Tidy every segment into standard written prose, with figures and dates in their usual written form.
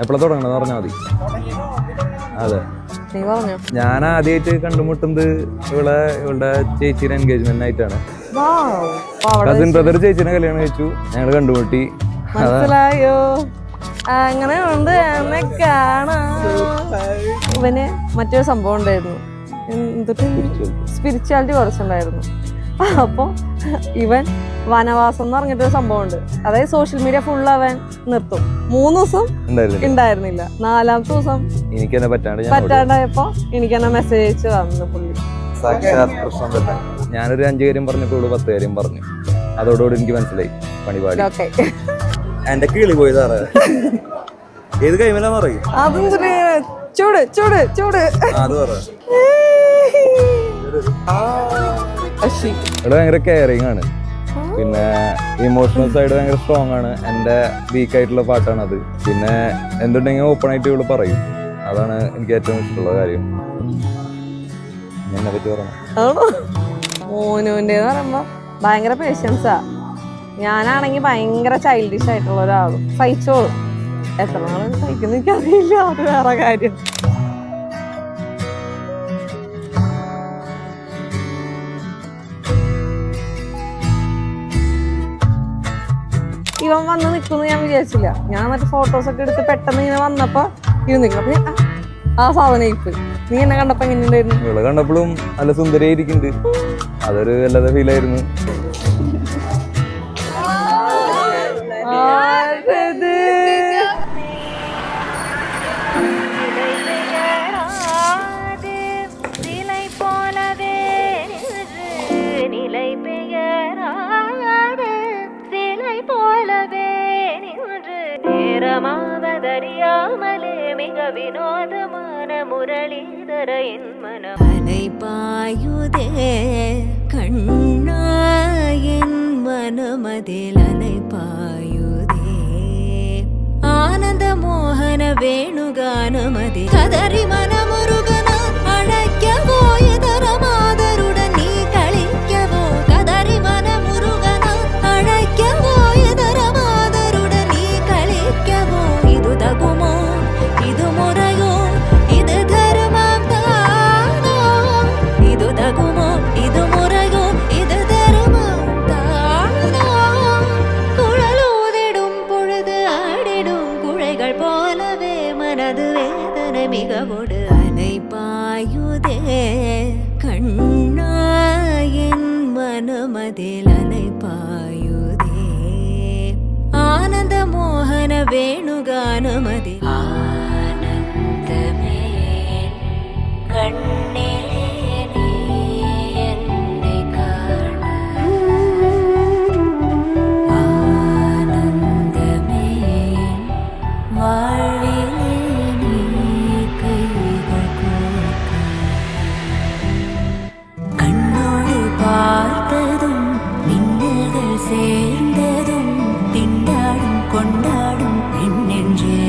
എപ്പോഴാ തുടങ്ങണമെന്ന് പറഞ്ഞാൽ മതി. അതെ, ഞാൻ ആദ്യമായിട്ട് കണ്ടുമുട്ടുന്നത് ഇവളുടെ ചേച്ചിയുടെ എൻഗേജ്മെന്റ് ആയിട്ടാണ്. കസിൻ ബ്രദർ ചേച്ചിനെ കല്യാണം കഴിച്ചു, ഞങ്ങൾ കണ്ടുമുട്ടി. മനസ്സിലായോ? അങ്ങനെ ഉണ്ട്. ഇവന് മറ്റൊരു സംഭവം ഉണ്ടായിരുന്നു, സ്പിരിച്വാലിറ്റി കുറച്ചുണ്ടായിരുന്നു. അപ്പോൾ ഇവൻ വനവാസം എന്ന് പറഞ്ഞിട്ടൊരു സംഭവം ഉണ്ട്. അതായത് സോഷ്യൽ മീഡിയ ഫുൾ അവൻ നിർത്തും. 3 ദിവസം ഉണ്ടായിരുന്നില്ല. 4ാമത്തെ ദിവസം എനിക്കെന്നെ പറ്റാണ്ടായപ്പോ എനിക്കെന്നെ മെസ്സേജ് അയച്ച് വന്നു പുള്ളി. ഞാനൊരു 5 കാര്യം പറഞ്ഞപ്പോൾ 10 കാര്യം പറഞ്ഞു. അതോടുകൂടി എനിക്ക് മനസ്സിലായി പണിപാടി. എന്റെ കിളി പോയതാറ ഏത് കൈമലാന്ന് പറയും. ചൂട് ചൂട് ചൂട് അത് പറ. ഭയങ്കര കെയറിങ് ആണ്, പിന്നെ ഇമോഷണൽ സൈഡ് ഭയങ്കര സ്ട്രോങ് ആണ്. എൻ്റെ വീക്ക് ആയിട്ടുള്ള പാട്ടാണ് അത്. പിന്നെ എന്തുണ്ടെങ്കിൽ ഓപ്പൺ ആയിട്ട് ഇവള് പറയും. അതാണ് എനിക്ക് ഏറ്റവും ഇഷ്ടമുള്ള കാര്യം. എന്നെ പറ്റി പറഞ്ഞു. മോനുവിൻ്റെ പറയുമ്പോ ഭയങ്കര പേഷ്യൻസാ. ഞാനാണെങ്കിൽ ഭയങ്കര ചൈൽഡിഷ് ആയിട്ടുള്ള ഒരാളും. സഹിച്ചോളും. എത്ര നാളും സഹിക്കുന്ന എനിക്കറിയില്ല, അത് വേറെ കാര്യം. ഇവൻ വന്ന് നിൽക്കുമെന്ന് ഞാൻ വിചാരിച്ചില്ല. ഞാൻ മറ്റേ ഫോട്ടോസൊക്കെ എടുത്ത് പെട്ടെന്ന് ഇങ്ങനെ വന്നപ്പോ നിൽക്കും. അപ്പൊ ആ സാധനം ഇപ്പൊ നീ എന്നെ കണ്ടപ്പോ എങ്ങനെയുണ്ടായിരുന്നു? ഇവളെ കണ്ടപ്പോഴും നല്ല സുന്ദരിയായിരിക്കുന്നുണ്ട്. അതൊരു വല്ലാതെ ഫീലായിരുന്നു. மிக வினோதமான முரளிதர என் மனம் அலை பாயுதே கண்ணா என் மனமதில் அலை பாயுதே ஆனந்த மோகன வேணுகானமதி கதறி மனமுருகன அழைக்க போயதர மாதருடன் நீ கழிக்கவோ கதறி மனமுருகன அழைக்க போயதர மாதருடன் நீ கழிக்கவோ இது தகுமோ இது முறையோ இது தர்மம் தானோ இது தகுமோ இது முறையோ இது தர்மம் தானோ குழலூதிடும் பொழுது ஆடிடும் குழைகள் போலவே மனது வேதனை மிகவோடு அலை பாயுதே கண்ணா என் மனமதில் அலை பாயுதே ஆனந்த மோகன வேணுகானமதி ஆனந்தமே கண்ணிலே நீ என்னை காண ஆனந்தமே வாழ்விலே நீ கைகள் கோர்க்க கண்ணோடு பார்த்ததும் மின்னல்கள் சேர்ந்ததும் திண்டாடும் கொண்டாடும் பெண்ணென்றே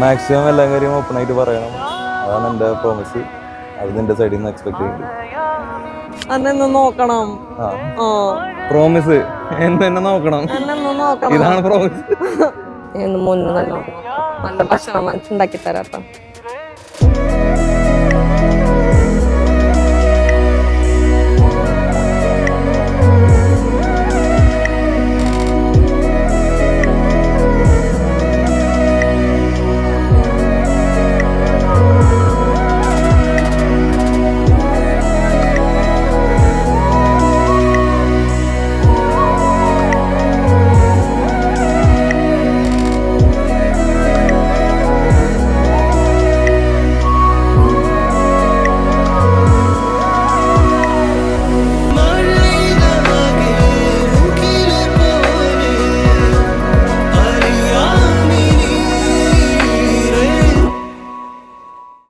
മാക്സിമം എല്ലാ കാര്യം ഓപ്പൺ ആയിട്ട് പറയണം. അതാണ് എൻ്റെ പ്രോമിസ്. അത് നിന്റെ സൈഡിൽ നിന്ന് എക്സ്പെക്ട് ചെയ്യുന്നുണ്ട്. അന്നെന്ന് നോക്കണം. പ്രോമിസ് എന്നെ നോക്കണം. നോക്കണം. ഇതാണ് പ്രോമിസ്. മുന്നേ നല്ല ഭക്ഷണം ഉണ്ടാക്കി തരാട്ടോ.